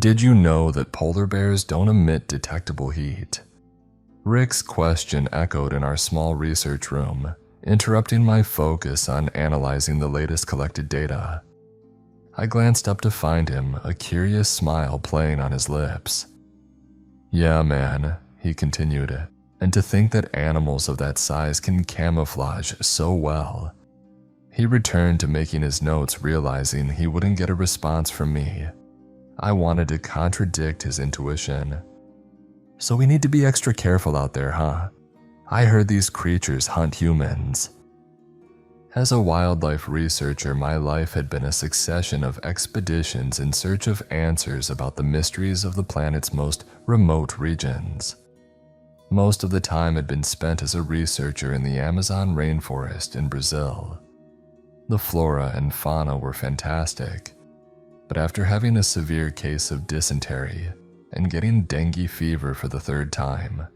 Did you know that polar bears don't emit detectable heat? Rick's question echoed in our small research room, interrupting my focus on analyzing the latest collected data. I glanced up to find him, a curious smile playing on his lips. Yeah, man, he continued, and to think that animals of that size can camouflage so well. He returned to making his notes, realizing he wouldn't get a response from me. I wanted to contradict his intuition. So we need to be extra careful out there, huh? I heard these creatures hunt humans. As a wildlife researcher, my life had been a succession of expeditions in search of answers about the mysteries of the planet's most remote regions. Most of the time had been spent as a researcher in the Amazon rainforest in Brazil. The flora and fauna were fantastic, but after having a severe case of dysentery and getting dengue fever for the third time,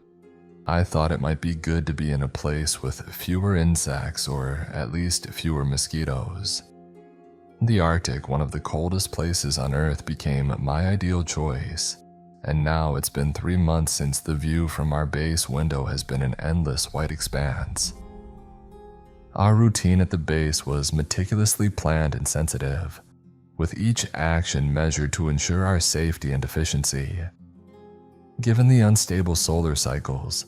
I thought it might be good to be in a place with fewer insects, or at least fewer mosquitoes. The Arctic, one of the coldest places on Earth, became my ideal choice, and now it's been 3 months since the view from our base window has been an endless white expanse. Our routine at the base was meticulously planned and sensitive, with each action measured to ensure our safety and efficiency. Given the unstable solar cycles,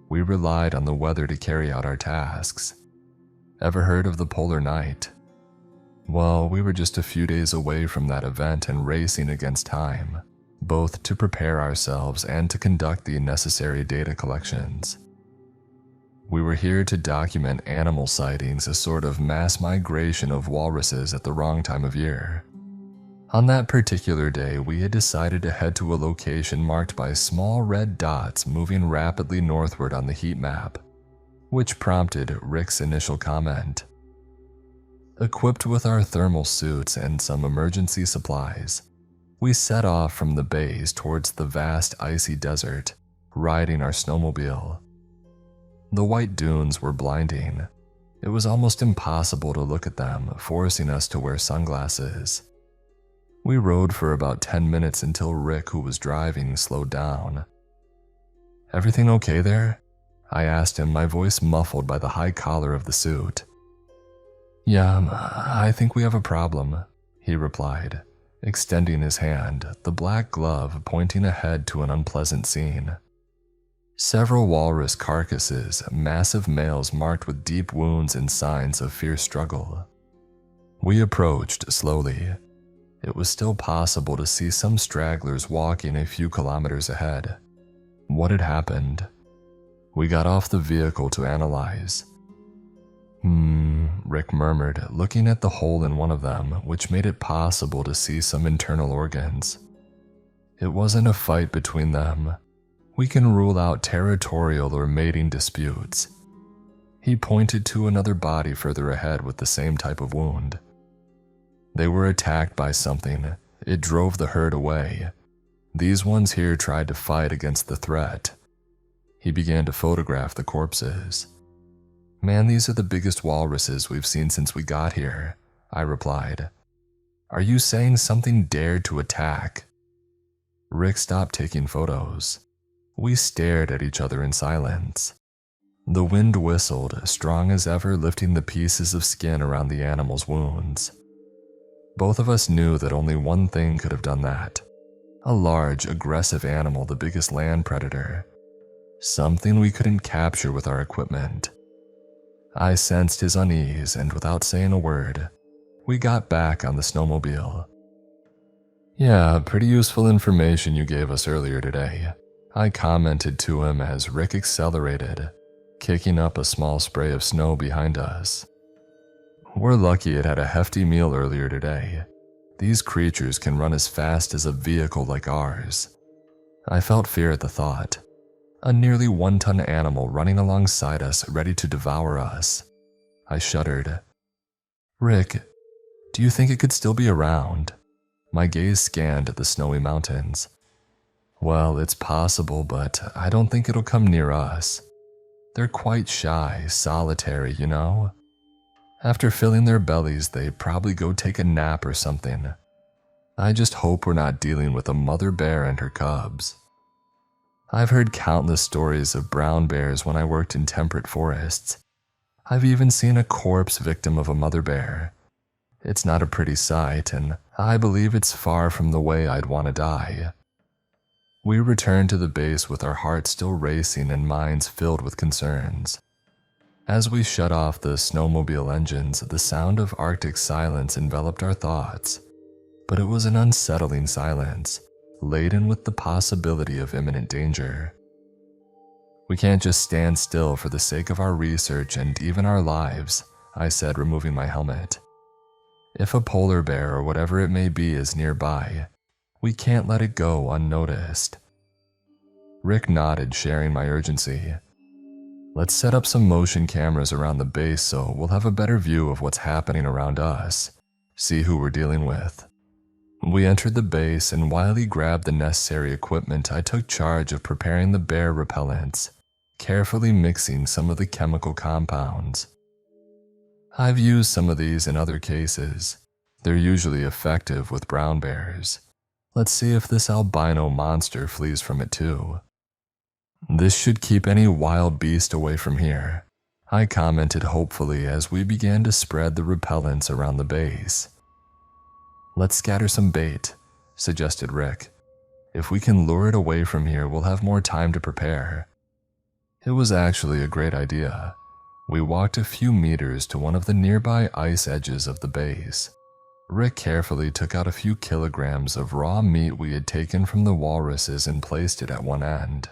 we relied on the weather to carry out our tasks. Ever heard of the polar night? Well, we were just a few days away from that event and racing against time, both to prepare ourselves and to conduct the necessary data collections. We were here to document animal sightings, a sort of mass migration of walruses at the wrong time of year. On that particular day, we had decided to head to a location marked by small red dots moving rapidly northward on the heat map, which prompted Rick's initial comment. Equipped with our thermal suits and some emergency supplies, we set off from the base towards the vast icy desert, riding our snowmobile. The white dunes were blinding. It was almost impossible to look at them, forcing us to wear sunglasses. We rode for about 10 minutes until Rick, who was driving, slowed down. Everything okay there? I asked him, my voice muffled by the high collar of the suit. Yeah, I think we have a problem, he replied, extending his hand, the black glove pointing ahead to an unpleasant scene. Several walrus carcasses, massive males marked with deep wounds and signs of fierce struggle. We approached slowly. It was still possible to see some stragglers walking a few kilometers ahead. What had happened? We got off the vehicle to analyze. Rick murmured, looking at the hole in one of them, which made it possible to see some internal organs. It wasn't a fight between them. We can rule out territorial or mating disputes. He pointed to another body further ahead with the same type of wound. They were attacked by something. It drove the herd away. These ones here tried to fight against the threat. He began to photograph the corpses. Man, these are the biggest walruses we've seen since we got here, I replied. Are you saying something dared to attack? Rick stopped taking photos. We stared at each other in silence. The wind whistled, strong as ever, lifting the pieces of skin around the animal's wounds. Both of us knew that only one thing could have done that. A large, aggressive animal, the biggest land predator. Something we couldn't capture with our equipment. I sensed his unease, and without saying a word, we got back on the snowmobile. Yeah, pretty useful information you gave us earlier today, I commented to him as Rick accelerated, kicking up a small spray of snow behind us. We're lucky it had a hefty meal earlier today. These creatures can run as fast as a vehicle like ours. I felt fear at the thought. A nearly 1-ton animal running alongside us, ready to devour us. I shuddered. Rick, do you think it could still be around? My gaze scanned the snowy mountains. Well, it's possible, but I don't think it'll come near us. They're quite shy, solitary, you know? After filling their bellies, they probably go take a nap or something. I just hope we're not dealing with a mother bear and her cubs. I've heard countless stories of brown bears when I worked in temperate forests. I've even seen a corpse victim of a mother bear. It's not a pretty sight, and I believe it's far from the way I'd want to die. We returned to the base with our hearts still racing and minds filled with concerns. As we shut off the snowmobile engines, the sound of Arctic silence enveloped our thoughts. But it was an unsettling silence, laden with the possibility of imminent danger. We can't just stand still for the sake of our research and even our lives, I said, removing my helmet. If a polar bear or whatever it may be is nearby, we can't let it go unnoticed. Rick nodded, sharing my urgency. Let's set up some motion cameras around the base so we'll have a better view of what's happening around us, see who we're dealing with. We entered the base, and while he grabbed the necessary equipment, I took charge of preparing the bear repellents, carefully mixing some of the chemical compounds. I've used some of these in other cases. They're usually effective with brown bears. Let's see if this albino monster flees from it too. This should keep any wild beast away from here, I commented hopefully as we began to spread the repellents around the base. Let's scatter some bait, suggested Rick. If we can lure it away from here, we'll have more time to prepare. It was actually a great idea. We walked a few meters to one of the nearby ice edges of the base. Rick carefully took out a few kilograms of raw meat we had taken from the walruses and placed it at one end.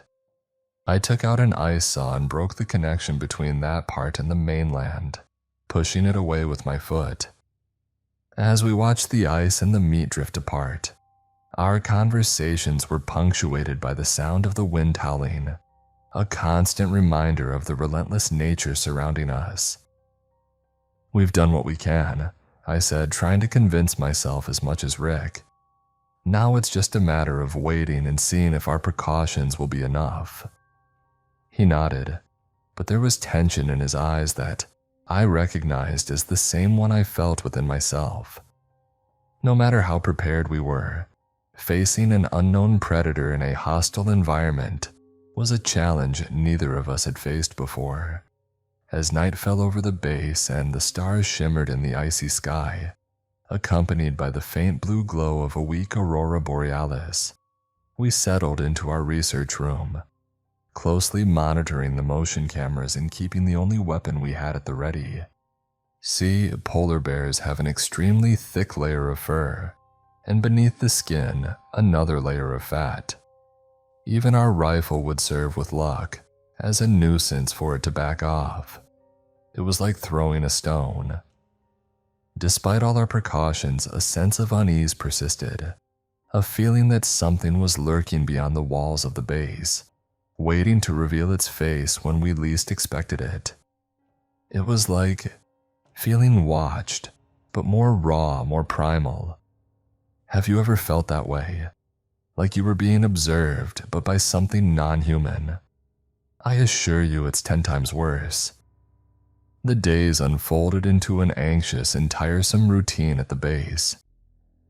I took out an ice saw and broke the connection between that part and the mainland, pushing it away with my foot. As we watched the ice and the meat drift apart, our conversations were punctuated by the sound of the wind howling, a constant reminder of the relentless nature surrounding us. We've done what we can, I said, trying to convince myself as much as Rick. Now it's just a matter of waiting and seeing if our precautions will be enough. He nodded, but there was tension in his eyes that I recognized as the same one I felt within myself. No matter how prepared we were, facing an unknown predator in a hostile environment was a challenge neither of us had faced before. As night fell over the base and the stars shimmered in the icy sky, accompanied by the faint blue glow of a weak aurora borealis, we settled into our research room, closely monitoring the motion cameras and keeping the only weapon we had at the ready. See, polar bears have an extremely thick layer of fur, and beneath the skin, another layer of fat. Even our rifle would serve with luck, as a nuisance for it to back off. It was like throwing a stone. Despite all our precautions, a sense of unease persisted, a feeling that something was lurking beyond the walls of the base, waiting to reveal its face when we least expected it. It was like feeling watched, but more raw, more primal. Have you ever felt that way? Like you were being observed, but by something non-human? I assure you it's 10 times worse. The days unfolded into an anxious and tiresome routine at the base.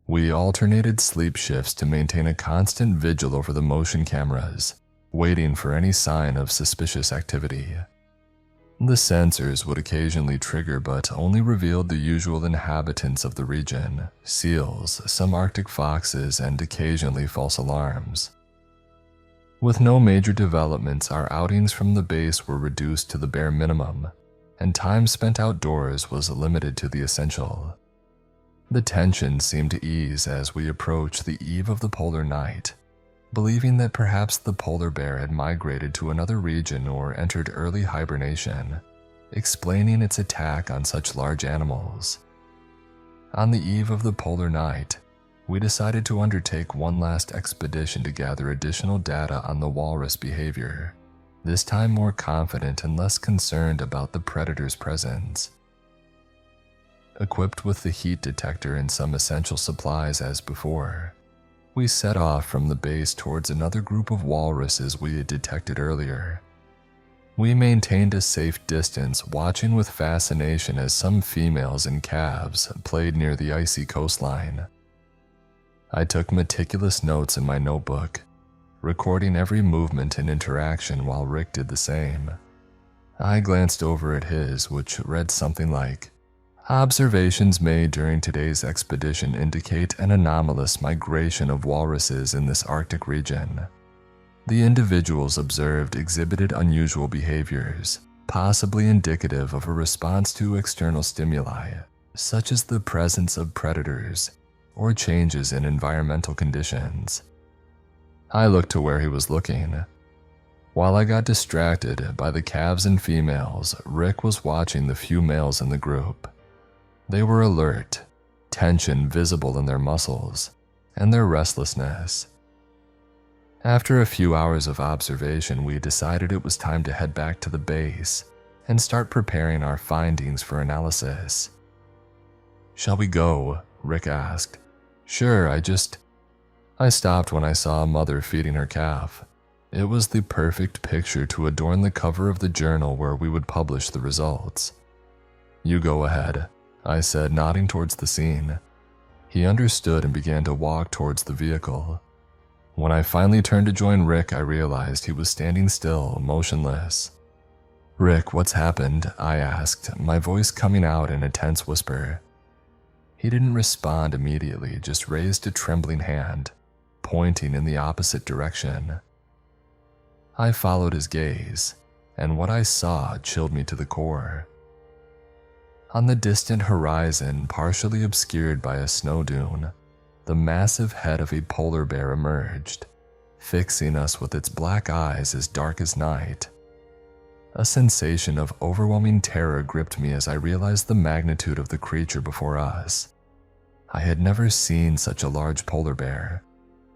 We alternated sleep shifts to maintain a constant vigil over the motion cameras, waiting for any sign of suspicious activity. The sensors would occasionally trigger but only revealed the usual inhabitants of the region, seals, some Arctic foxes, and occasionally false alarms. With no major developments, our outings from the base were reduced to the bare minimum, and time spent outdoors was limited to the essential. The tension seemed to ease as we approached the eve of the polar night, believing that perhaps the polar bear had migrated to another region or entered early hibernation, explaining its attack on such large animals. On the eve of the polar night, we decided to undertake one last expedition to gather additional data on the walrus behavior, this time more confident and less concerned about the predator's presence. Equipped with the heat detector and some essential supplies as before, we set off from the base towards another group of walruses we had detected earlier. We maintained a safe distance, watching with fascination as some females and calves played near the icy coastline. I took meticulous notes in my notebook, recording every movement and interaction while Rick did the same. I glanced over at his, which read something like, "Observations made during today's expedition indicate an anomalous migration of walruses in this Arctic region. The individuals observed exhibited unusual behaviors, possibly indicative of a response to external stimuli, such as the presence of predators or changes in environmental conditions." I looked to where he was looking. While I got distracted by the calves and females, Rick was watching the few males in the group. They were alert, tension visible in their muscles, and their restlessness. After a few hours of observation, we decided it was time to head back to the base and start preparing our findings for analysis. "Shall we go?" Rick asked. "Sure, I stopped when I saw a mother feeding her calf. It was the perfect picture to adorn the cover of the journal where we would publish the results. "You go ahead," I said, nodding towards the scene. He understood and began to walk towards the vehicle. When I finally turned to join Rick, I realized he was standing still, motionless. "Rick, what's happened?" I asked, my voice coming out in a tense whisper. He didn't respond immediately, just raised a trembling hand, pointing in the opposite direction. I followed his gaze, and what I saw chilled me to the core. On the distant horizon, partially obscured by a snow dune, the massive head of a polar bear emerged, fixing us with its black eyes as dark as night. A sensation of overwhelming terror gripped me as I realized the magnitude of the creature before us. I had never seen such a large polar bear.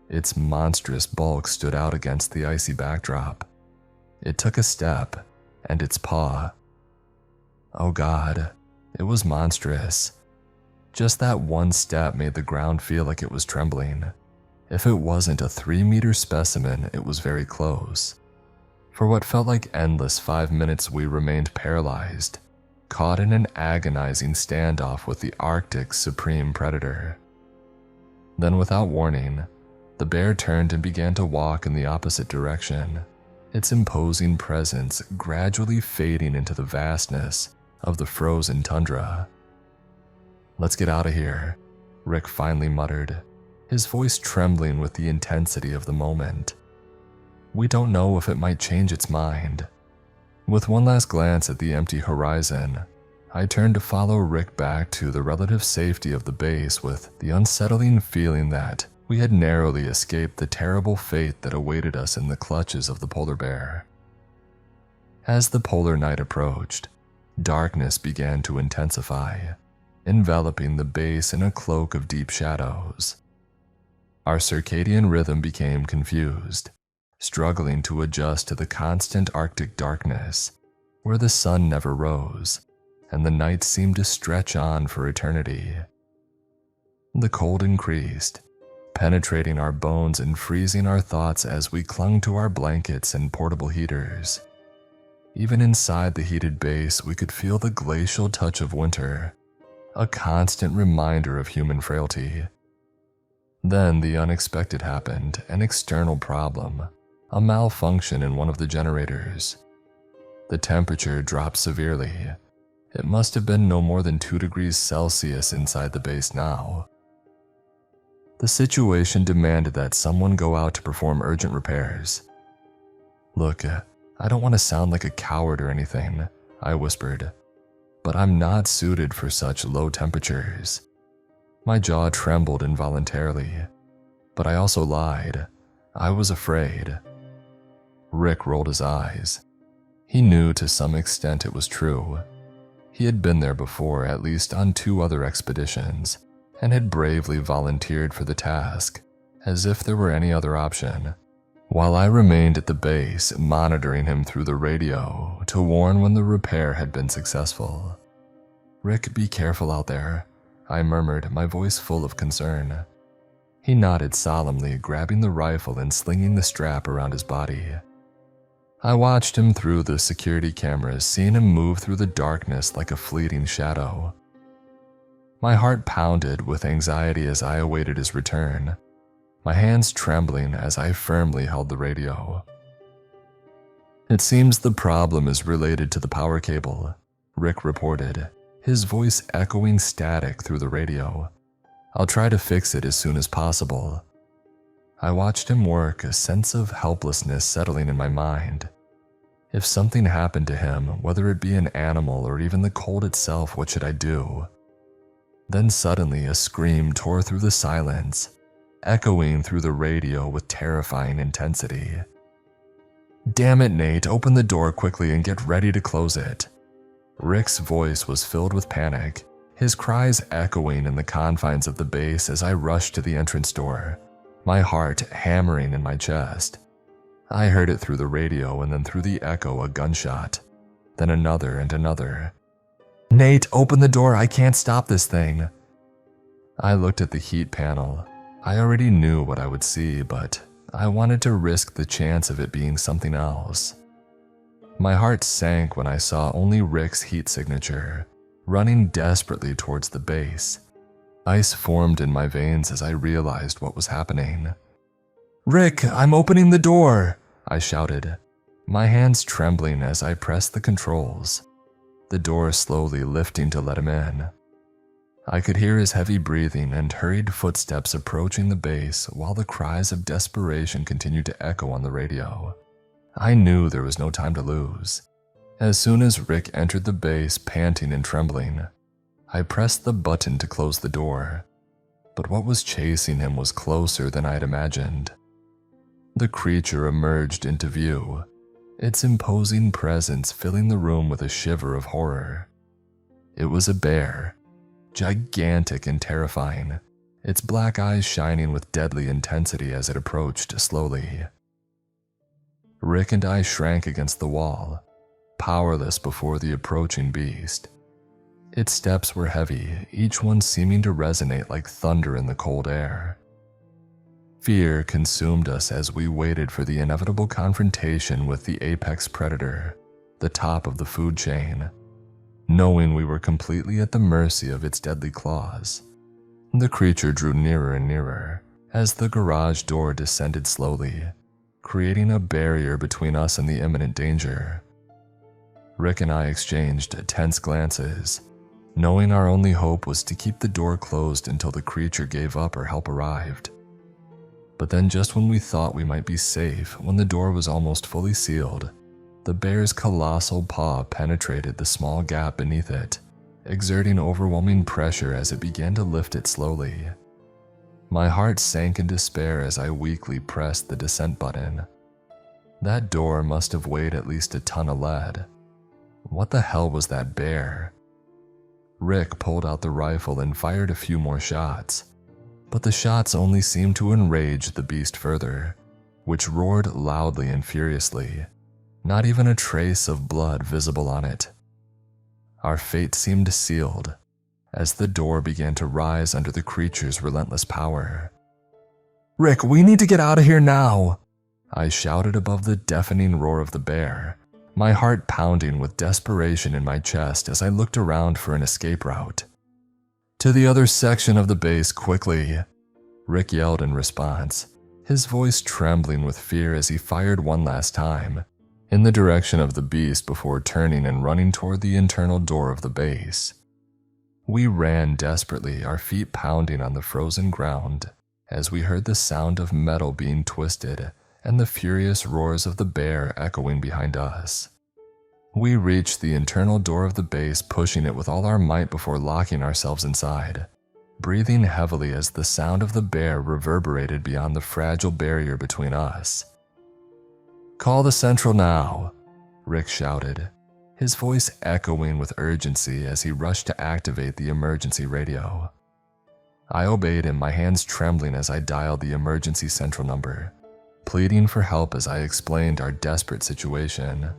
Its monstrous bulk stood out against the icy backdrop. It took a step, and its paw. Oh God, it was monstrous. Just that one step made the ground feel like it was trembling. If it wasn't a 3-meter specimen, it was very close. For what felt like endless 5 minutes, we remained paralyzed, caught in an agonizing standoff with the Arctic's supreme predator. Then, without warning, the bear turned and began to walk in the opposite direction, its imposing presence gradually fading into the vastness of the frozen tundra. "Let's get out of here," Rick finally muttered, his voice trembling with the intensity of the moment. "We don't know if it might change its mind." With one last glance at the empty horizon, I turned to follow Rick back to the relative safety of the base with the unsettling feeling that we had narrowly escaped the terrible fate that awaited us in the clutches of the polar bear. As the polar night approached, darkness began to intensify, enveloping the base in a cloak of deep shadows. Our circadian rhythm became confused, struggling to adjust to the constant Arctic darkness, where the sun never rose, and the night seemed to stretch on for eternity. The cold increased, penetrating our bones and freezing our thoughts as we clung to our blankets and portable heaters. Even inside the heated base, we could feel the glacial touch of winter, a constant reminder of human frailty. Then the unexpected happened, an external problem, a malfunction in one of the generators. The temperature dropped severely. It must have been no more than 2 degrees Celsius inside the base now. The situation demanded that someone go out to perform urgent repairs. "Look, I don't want to sound like a coward or anything," I whispered, "but I'm not suited for such low temperatures." My jaw trembled involuntarily, but I also lied. I was afraid. Rick rolled his eyes. He knew to some extent it was true. He had been there before, at least on 2 other expeditions, and had bravely volunteered for the task, as if there were any other option, while I remained at the base, monitoring him through the radio to warn when the repair had been successful. "Rick, be careful out there," I murmured, my voice full of concern. He nodded solemnly, grabbing the rifle and slinging the strap around his body. I watched him through the security cameras, seeing him move through the darkness like a fleeting shadow. My heart pounded with anxiety as I awaited his return, my hands trembling as I firmly held the radio. "It seems the problem is related to the power cable," Rick reported, his voice echoing static through the radio. "I'll try to fix it as soon as possible." I watched him work, a sense of helplessness settling in my mind. If something happened to him, whether it be an animal or even the cold itself, what should I do? Then suddenly a scream tore through the silence, echoing through the radio with terrifying intensity. "Damn it, Nate, open the door quickly and get ready to close it." Rick's voice was filled with panic, his cries echoing in the confines of the base as I rushed to the entrance door, my heart hammering in my chest. I heard it through the radio, and then through the echo a gunshot, then another and another. "Nate, open the door, I can't stop this thing." I looked at the heat panel. I already knew what I would see, but I wanted to risk the chance of it being something else. My heart sank when I saw only Rick's heat signature, running desperately towards the base. Ice formed in my veins as I realized what was happening. "Rick, I'm opening the door!" I shouted, my hands trembling as I pressed the controls, the door slowly lifting to let him in. I could hear his heavy breathing and hurried footsteps approaching the base while the cries of desperation continued to echo on the radio. I knew there was no time to lose. As soon as Rick entered the base, panting and trembling, I pressed the button to close the door. But what was chasing him was closer than I had imagined. The creature emerged into view, its imposing presence filling the room with a shiver of horror. It was a bear, gigantic and terrifying, its black eyes shining with deadly intensity as it approached slowly. Rick and I shrank against the wall, powerless before the approaching beast. Its steps were heavy, each one seeming to resonate like thunder in the cold air. Fear consumed us as we waited for the inevitable confrontation with the apex predator, the top of the food chain, knowing we were completely at the mercy of its deadly claws. The creature drew nearer and nearer as the garage door descended slowly, creating a barrier between us and the imminent danger. Rick and I exchanged tense glances, knowing our only hope was to keep the door closed until the creature gave up or help arrived. But then just when we thought we might be safe, when the door was almost fully sealed, the bear's colossal paw penetrated the small gap beneath it, exerting overwhelming pressure as it began to lift it slowly. My heart sank in despair as I weakly pressed the descent button. That door must have weighed at least a ton of lead. What the hell was that bear? Rick pulled out the rifle and fired a few more shots, but the shots only seemed to enrage the beast further, which roared loudly and furiously, not even a trace of blood visible on it. Our fate seemed sealed as the door began to rise under the creature's relentless power. "Rick, we need to get out of here now!" I shouted above the deafening roar of the bear, my heart pounding with desperation in my chest as I looked around for an escape route. "To the other section of the base, quickly!" Rick yelled in response, his voice trembling with fear as he fired one last time, in the direction of the beast before turning and running toward the internal door of the base. We ran desperately, our feet pounding on the frozen ground, as we heard the sound of metal being twisted and the furious roars of the bear echoing behind us. We reached the internal door of the base, pushing it with all our might before locking ourselves inside, breathing heavily as the sound of the bear reverberated beyond the fragile barrier between us. "Call the central now," Rick shouted, his voice echoing with urgency as he rushed to activate the emergency radio. I obeyed him, my hands trembling as I dialed the emergency central number, pleading for help as I explained our desperate situation.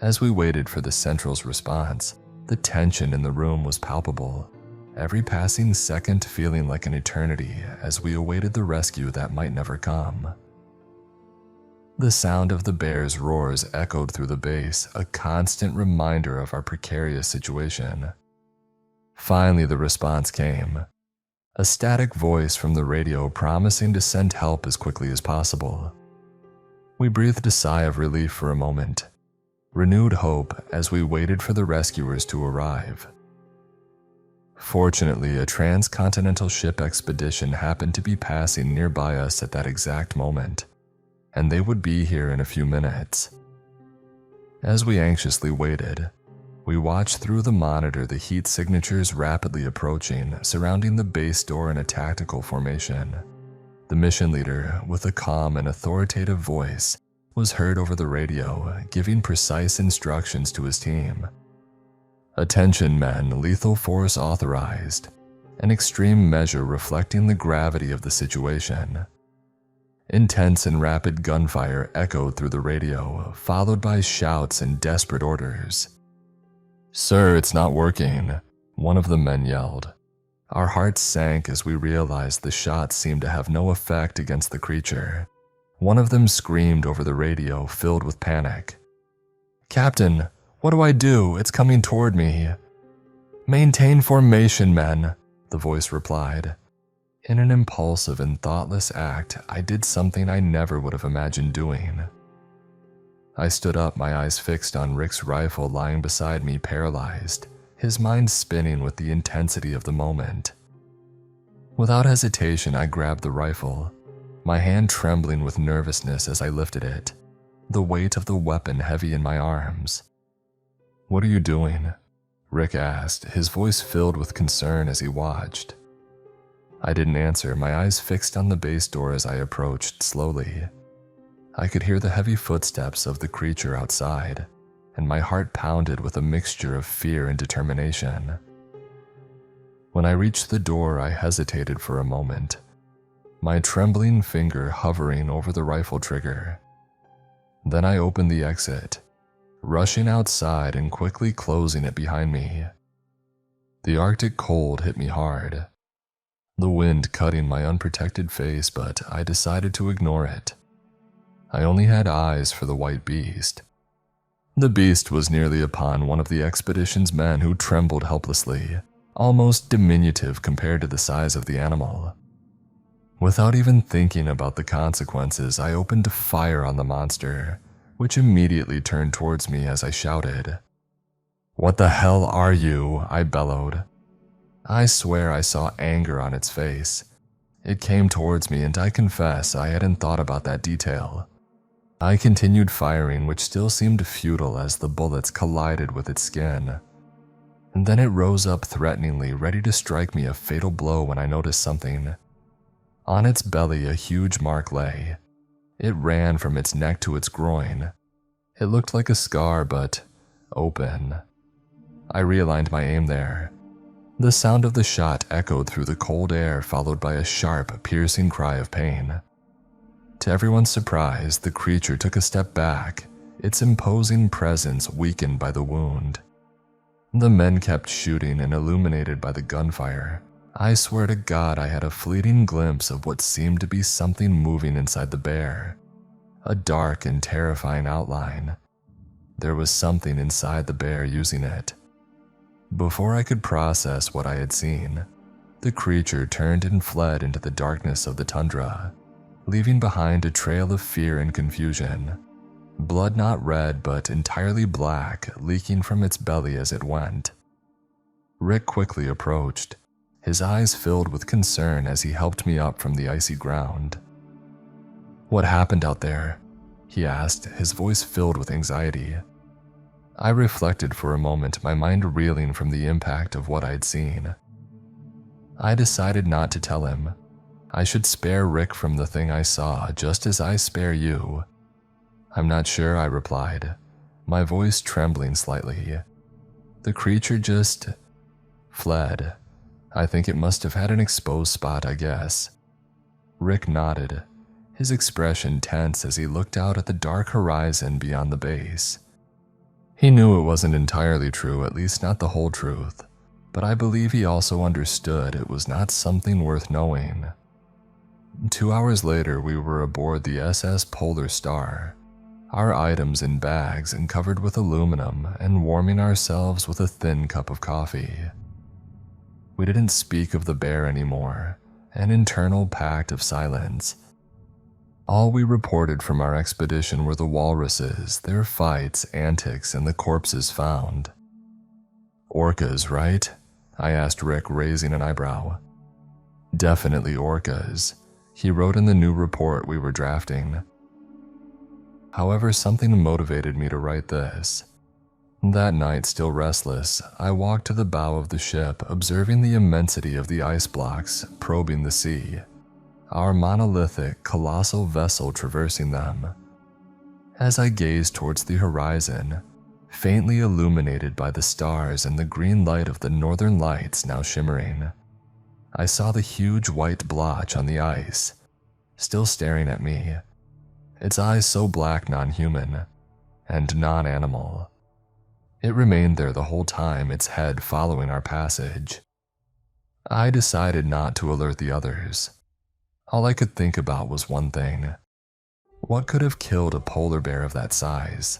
As we waited for the central's response, the tension in the room was palpable, every passing second feeling like an eternity as we awaited the rescue that might never come. The sound of the bear's roars echoed through the base, a constant reminder of our precarious situation. Finally, the response came. a static voice from the radio promising to send help as quickly as possible. We breathed a sigh of relief for a moment, renewed hope as we waited for the rescuers to arrive. Fortunately, a transcontinental ship expedition happened to be passing nearby us at that exact moment, and they would be here in a few minutes. As we anxiously waited, we watched through the monitor the heat signatures rapidly approaching, surrounding the base door in a tactical formation. The mission leader, with a calm and authoritative voice, was heard over the radio, giving precise instructions to his team. "Attention men, lethal force authorized," an extreme measure reflecting the gravity of the situation. Intense and rapid gunfire echoed through the radio, followed by shouts and desperate orders. "Sir, it's not working," one of the men yelled. Our hearts sank as we realized the shots seemed to have no effect against the creature. One of them screamed over the radio, filled with panic. "Captain, what do I do? It's coming toward me." "Maintain formation, men," the voice replied. In an impulsive and thoughtless act, I did something I never would have imagined doing. I stood up, my eyes fixed on Rick's rifle lying beside me, paralyzed, his mind spinning with the intensity of the moment. Without hesitation, I grabbed the rifle, my hand trembling with nervousness as I lifted it, the weight of the weapon heavy in my arms. "What are you doing?" Rick asked, his voice filled with concern as he watched. I didn't answer, my eyes fixed on the base door as I approached slowly. I could hear the heavy footsteps of the creature outside, and my heart pounded with a mixture of fear and determination. When I reached the door, I hesitated for a moment, my trembling finger hovering over the rifle trigger. Then I opened the exit, rushing outside and quickly closing it behind me. The Arctic cold hit me hard, the wind cutting my unprotected face, but I decided to ignore it. I only had eyes for the white beast. The beast was nearly upon one of the expedition's men, who trembled helplessly, almost diminutive compared to the size of the animal. Without even thinking about the consequences, I opened fire on the monster, which immediately turned towards me as I shouted. "What the hell are you?" I bellowed. I swear I saw anger on its face. It came towards me, and I confess I hadn't thought about that detail. I continued firing, which still seemed futile as the bullets collided with its skin. And then it rose up threateningly, ready to strike me a fatal blow when I noticed something. On its belly, a huge mark lay. It ran from its neck to its groin. It looked like a scar, but open. I realigned my aim there. The sound of the shot echoed through the cold air, followed by a sharp, piercing cry of pain. To everyone's surprise, the creature took a step back, its imposing presence weakened by the wound. The men kept shooting, and illuminated by the gunfire, I swear to God I had a fleeting glimpse of what seemed to be something moving inside the bear. A dark and terrifying outline. There was something inside the bear using it. Before I could process what I had seen, the creature turned and fled into the darkness of the tundra, leaving behind a trail of fear and confusion. Blood not red but entirely black, leaking from its belly as it went. Rick quickly approached, his eyes filled with concern as he helped me up from the icy ground. "What happened out there?" he asked, his voice filled with anxiety. I reflected for a moment, my mind reeling from the impact of what I'd seen. I decided not to tell him. I should spare Rick from the thing I saw, just as I spare you. "I'm not sure," I replied, my voice trembling slightly. "The creature just fled. I think it must have had an exposed spot, I guess." Rick nodded, his expression tense as he looked out at the dark horizon beyond the base. He knew it wasn't entirely true, at least not the whole truth, but I believe he also understood it was not something worth knowing. 2 hours later, we were aboard the SS Polar Star, our items in bags and covered with aluminum, and warming ourselves with a thin cup of coffee. We didn't speak of the bear anymore, an internal pact of silence. All we reported from our expedition were the walruses, their fights, antics, and the corpses found. Orcas, right? I asked Rick, raising an eyebrow. Definitely orcas, he wrote in the new report we were drafting. However, something motivated me to write this. That night, still restless, I walked to the bow of the ship, observing the immensity of the ice blocks, probing the sea. Our monolithic, colossal vessel traversing them. As I gazed towards the horizon, faintly illuminated by the stars and the green light of the northern lights now shimmering, I saw the huge white blotch on the ice, still staring at me, its eyes so black, non-human, and non-animal. It remained there the whole time, its head following our passage. I decided not to alert the others. All I could think about was one thing. What could have killed a polar bear of that size?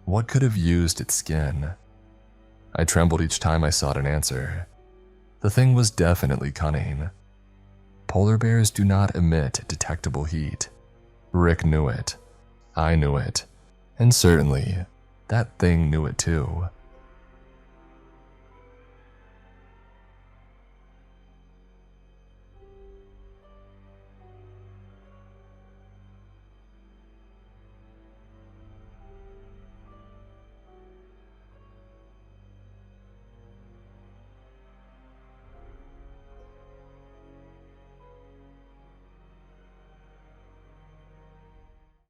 What could have used its skin? I trembled each time I sought an answer. The thing was definitely cunning. Polar bears do not emit detectable heat. Rick knew it. I knew it. And certainly, that thing knew it too.